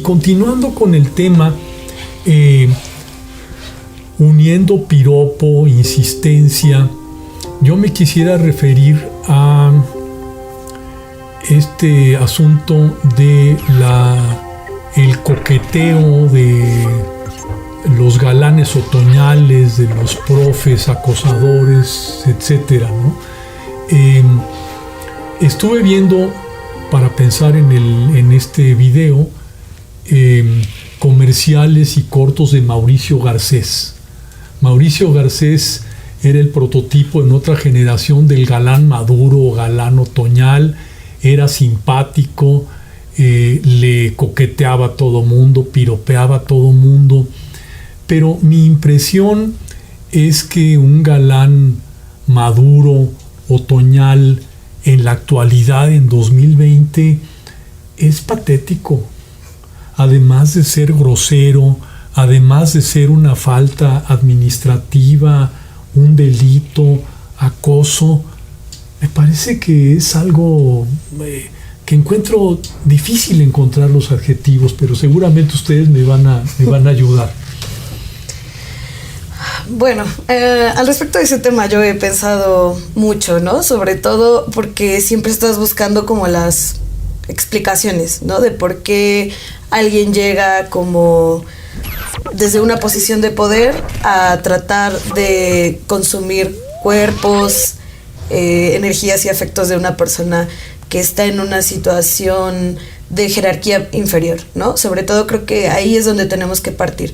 continuando con el tema, uniendo piropo, insistencia, yo me quisiera referir a este asunto de el coqueteo de los galanes otoñales, de los profes acosadores, etcétera, ¿no? Estuve viendo, para pensar en este video, comerciales y cortos de Mauricio Garcés. Mauricio Garcés era el prototipo en otra generación del galán maduro, galán otoñal. Era simpático, le coqueteaba a todo mundo, piropeaba a todo mundo. Pero mi impresión es que un galán maduro, otoñal, en la actualidad, en 2020, es patético. Además de ser grosero, además de ser una falta administrativa, un delito, acoso, me parece que es algo que encuentro difícil encontrar los adjetivos, pero seguramente ustedes me van a ayudar. Bueno, al respecto de ese tema yo he pensado mucho, ¿no? Sobre todo porque siempre estás buscando como las explicaciones, ¿no? De por qué alguien llega como desde una posición de poder a tratar de consumir cuerpos, energías y afectos de una persona que está en una situación de jerarquía inferior, ¿no? Sobre todo creo que ahí es donde tenemos que partir.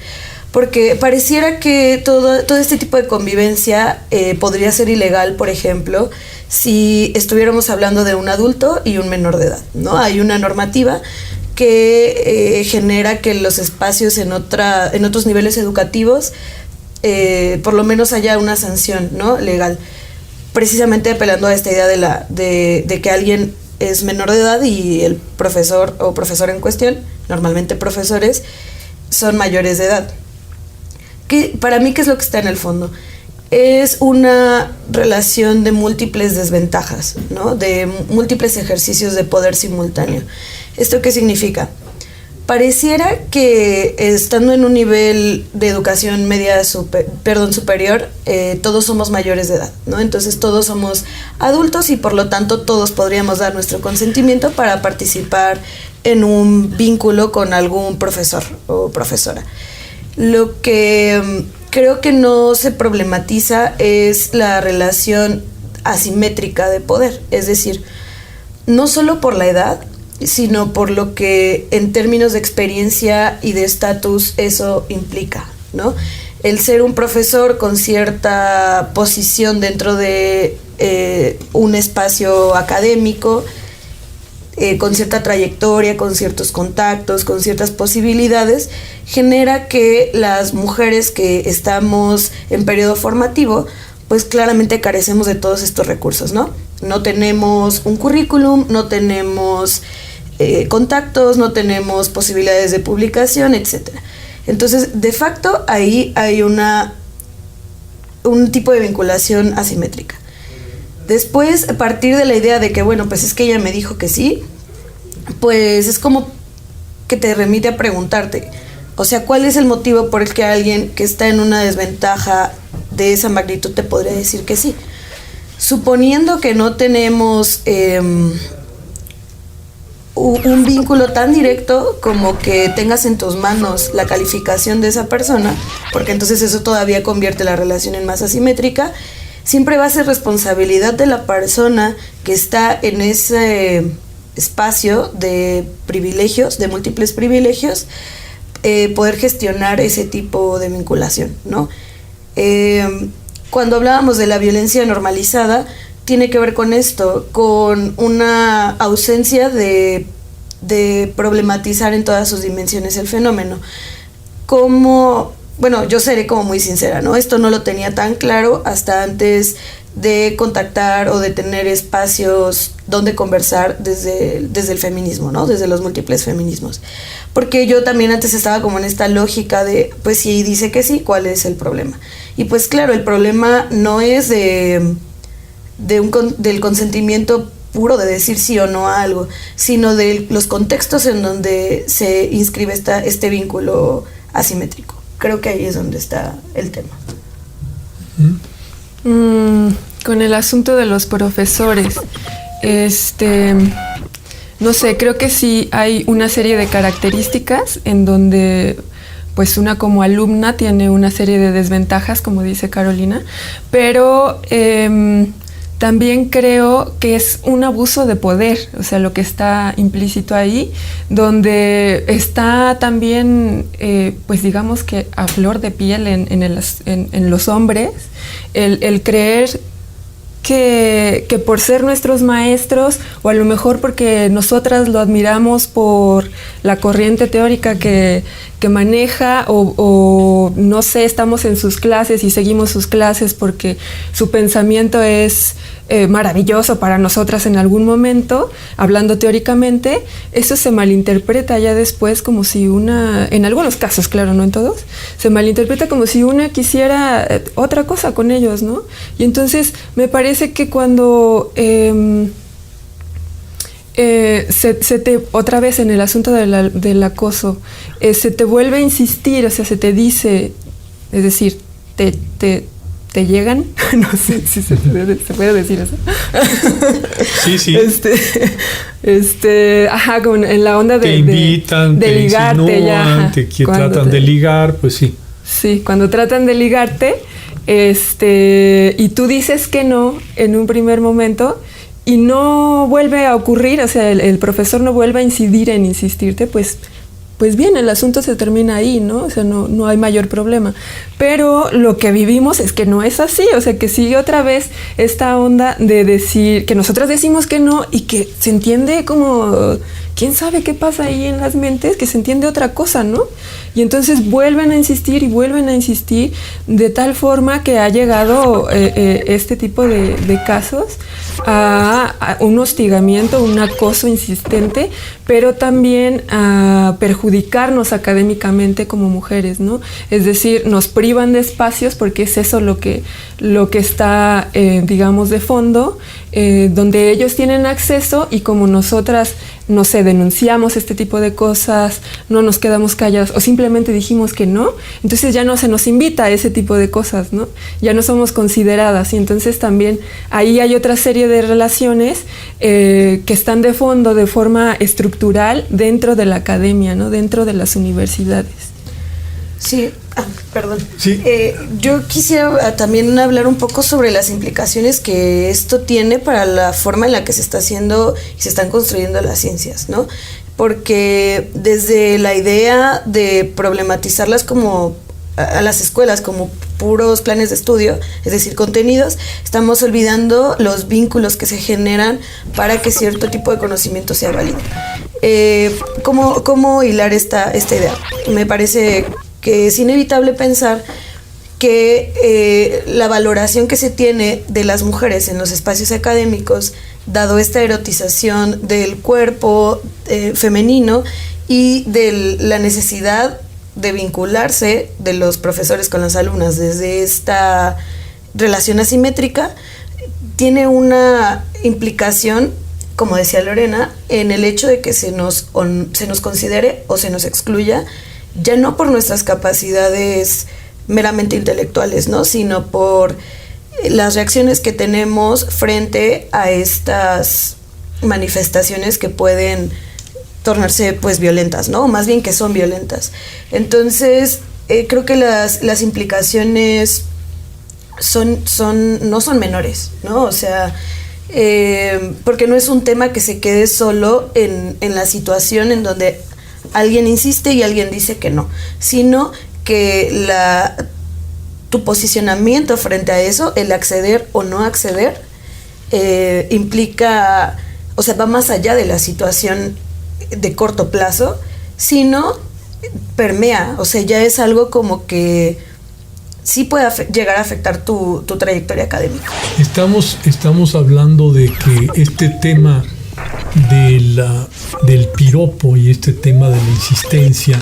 Porque pareciera que todo este tipo de convivencia podría ser ilegal, por ejemplo, si estuviéramos hablando de un adulto y un menor de edad, ¿no? Hay una normativa que genera que los espacios en otros niveles educativos por lo menos haya una sanción, ¿no? Legal, precisamente apelando a esta idea de que alguien es menor de edad y el profesor o profesora en cuestión, normalmente profesores, son mayores de edad. Para mí, ¿qué es lo que está en el fondo? Es una relación de múltiples desventajas, ¿no? De múltiples ejercicios de poder simultáneo. ¿Esto qué significa? Pareciera que estando en un nivel de educación superior, todos somos mayores de edad, ¿no? Entonces todos somos adultos y por lo tanto todos podríamos dar nuestro consentimiento para participar en un vínculo con algún profesor o profesora. Lo que creo que no se problematiza es la relación asimétrica de poder, es decir, no solo por la edad, sino por lo que en términos de experiencia y de estatus eso implica, ¿no? El ser un profesor con cierta posición dentro de un espacio académico, con cierta trayectoria, con ciertos contactos, con ciertas posibilidades, genera que las mujeres que estamos en periodo formativo, pues claramente carecemos de todos estos recursos, ¿no? No tenemos un currículum, no tenemos contactos, no tenemos posibilidades de publicación, etc. Entonces, de facto, ahí hay un tipo de vinculación asimétrica. Después, a partir de la idea de que, bueno, pues es que ella me dijo que sí, pues es como que te remite a preguntarte, o sea, ¿cuál es el motivo por el que alguien que está en una desventaja de esa magnitud te podría decir que sí? Suponiendo que no tenemos un vínculo tan directo como que tengas en tus manos la calificación de esa persona, porque entonces eso todavía convierte la relación en más asimétrica. Siempre va a ser responsabilidad de la persona que está en ese espacio de privilegios, de múltiples privilegios, poder gestionar ese tipo de vinculación, ¿no? Cuando hablábamos de la violencia normalizada, tiene que ver con esto, con una ausencia de problematizar en todas sus dimensiones el fenómeno. Bueno, yo seré como muy sincera, ¿no? Esto no lo tenía tan claro hasta antes de contactar o de tener espacios donde conversar desde el feminismo, ¿no? Desde los múltiples feminismos. Porque yo también antes estaba como en esta lógica de, pues si dice que sí, ¿cuál es el problema? Y pues claro, el problema no es del consentimiento puro de decir sí o no a algo, sino de los contextos en donde se inscribe este vínculo asimétrico. Creo que ahí es donde está el tema. Con el asunto de los profesores, no sé, creo que sí hay una serie de características en donde pues una como alumna tiene una serie de desventajas, como dice Carolina, pero también creo que es un abuso de poder, o sea, lo que está implícito ahí, donde está también, pues digamos que a flor de piel en los hombres, el creer que por ser nuestros maestros, o a lo mejor porque nosotras lo admiramos por la corriente teórica que maneja, o no sé, estamos en sus clases y seguimos sus clases porque su pensamiento es maravilloso para nosotras en algún momento, hablando teóricamente, eso se malinterpreta ya después como si en algunos casos, claro, no en todos, se malinterpreta como si una quisiera otra cosa con ellos, ¿no? Y entonces me parece que cuando otra vez en el asunto del acoso, se te vuelve a insistir, o sea, se te dice, es decir, te llegan, no sé si se puede decir eso. Sí. Ajá, como en la onda te invitan, de te ligarte, insinúan, tratan de ligar, pues sí. Sí, cuando tratan de ligarte, y tú dices que no en un primer momento y no vuelve a ocurrir, o sea, el profesor no vuelve a incidir en insistirte, pues bien, el asunto se termina ahí, ¿no? O sea, no hay mayor problema. Pero lo que vivimos es que no es así, o sea, que sigue otra vez esta onda de decir, que nosotras decimos que no y que se entiende como, quién sabe qué pasa ahí en las mentes, que se entiende otra cosa, ¿no? Y entonces vuelven a insistir y vuelven a insistir de tal forma que ha llegado este tipo de casos a un hostigamiento, un acoso insistente, pero también a perjudicarnos académicamente como mujeres, ¿no? Es decir, nos privan de espacios porque es eso lo que está, digamos, de fondo, donde ellos tienen acceso y como nosotras, no sé, denunciamos este tipo de cosas, no nos quedamos calladas o simplemente dijimos que no, entonces ya no se nos invita a ese tipo de cosas, ¿no? Ya no somos consideradas y entonces también ahí hay otra serie de relaciones que están de fondo de forma estructural dentro de la academia, ¿no? Dentro de las universidades. Sí, perdón. Sí. Yo quisiera también hablar un poco sobre las implicaciones que esto tiene para la forma en la que se está haciendo y se están construyendo las ciencias, ¿no? Porque desde la idea de problematizarlas como a las escuelas como puros planes de estudio, es decir, contenidos, estamos olvidando los vínculos que se generan para que cierto tipo de conocimiento sea válido. ¿Cómo hilar esta idea? Me parece que es inevitable pensar que la valoración que se tiene de las mujeres en los espacios académicos, dado esta erotización del cuerpo femenino y de la necesidad de vincularse de los profesores con las alumnas desde esta relación asimétrica, tiene una implicación, como decía Lorena, en el hecho de que se nos considere o se nos excluya, ya no por nuestras capacidades meramente intelectuales, ¿no? Sino por las reacciones que tenemos frente a estas manifestaciones que pueden tornarse pues violentas, ¿no? O más bien que son violentas. Entonces, creo que las implicaciones no son menores, ¿no? O sea, porque no es un tema que se quede solo en la situación en donde alguien insiste y alguien dice que no, sino que tu posicionamiento frente a eso, el acceder o no acceder, implica, o sea, va más allá de la situación de corto plazo, sino permea, o sea, ya es algo como que sí puede llegar a afectar tu trayectoria académica. Estamos hablando de que este tema del piropo y este tema de la insistencia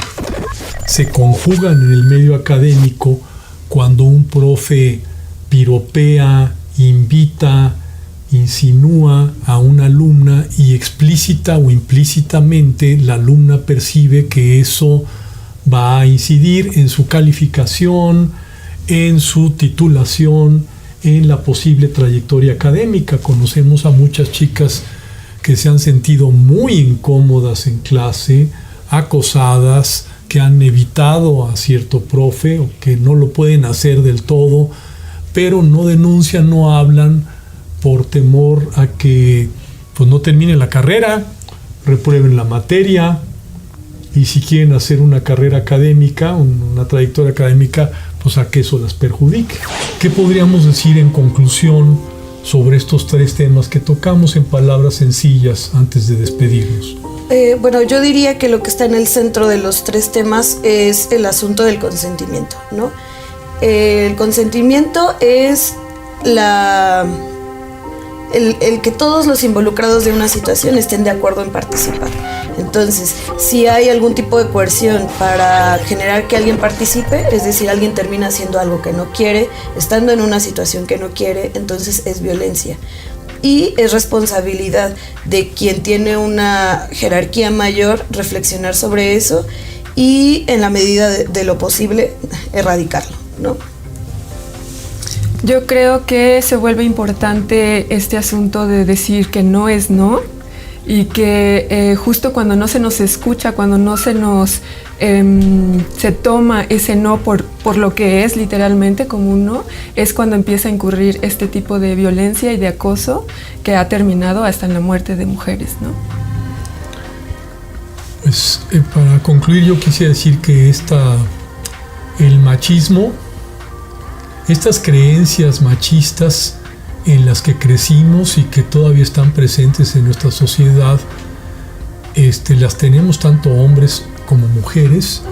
se conjugan en el medio académico cuando un profe piropea, invita insinúa a una alumna y explícita o implícitamente la alumna percibe que eso va a incidir en su calificación, en su titulación, en la posible trayectoria académica. Conocemos a muchas chicas que se han sentido muy incómodas en clase, acosadas, que han evitado a cierto profe o que no lo pueden hacer del todo, pero no denuncian, no hablan por temor a que pues, no terminen la carrera, reprueben la materia, y si quieren hacer una carrera académica, una trayectoria académica, pues a que eso las perjudique. ¿Qué podríamos decir en conclusión sobre estos 3 temas que tocamos en palabras sencillas antes de despedirnos? Bueno, yo diría que lo que está en el centro de los 3 temas es el asunto del consentimiento, ¿no? El consentimiento es el que todos los involucrados de una situación estén de acuerdo en participar. Entonces, si hay algún tipo de coerción para generar que alguien participe, es decir, alguien termina haciendo algo que no quiere, estando en una situación que no quiere, entonces es violencia. Y es responsabilidad de quien tiene una jerarquía mayor reflexionar sobre eso y, en la medida de lo posible, erradicarlo, ¿no? Yo creo que se vuelve importante este asunto de decir que no es no, y que justo cuando no se nos escucha, cuando no se nos se toma ese no por lo que es literalmente como un no, es cuando empieza a incurrir este tipo de violencia y de acoso que ha terminado hasta en la muerte de mujeres, ¿no? Pues para concluir, yo quisiera decir que el machismo, estas creencias machistas en las que crecimos y que todavía están presentes en nuestra sociedad, las tenemos tanto hombres como mujeres,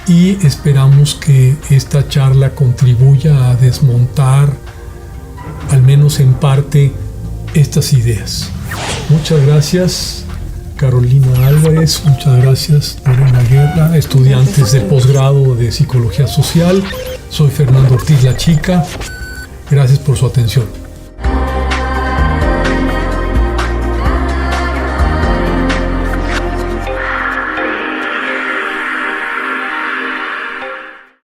y esperamos que esta charla contribuya a desmontar, al menos en parte, estas ideas. Muchas gracias, Carolina Álvarez. Muchas gracias, Lorena Guerra, estudiantes de posgrado de Psicología Social. Soy Fernando Ortiz La Chica. Gracias por su atención.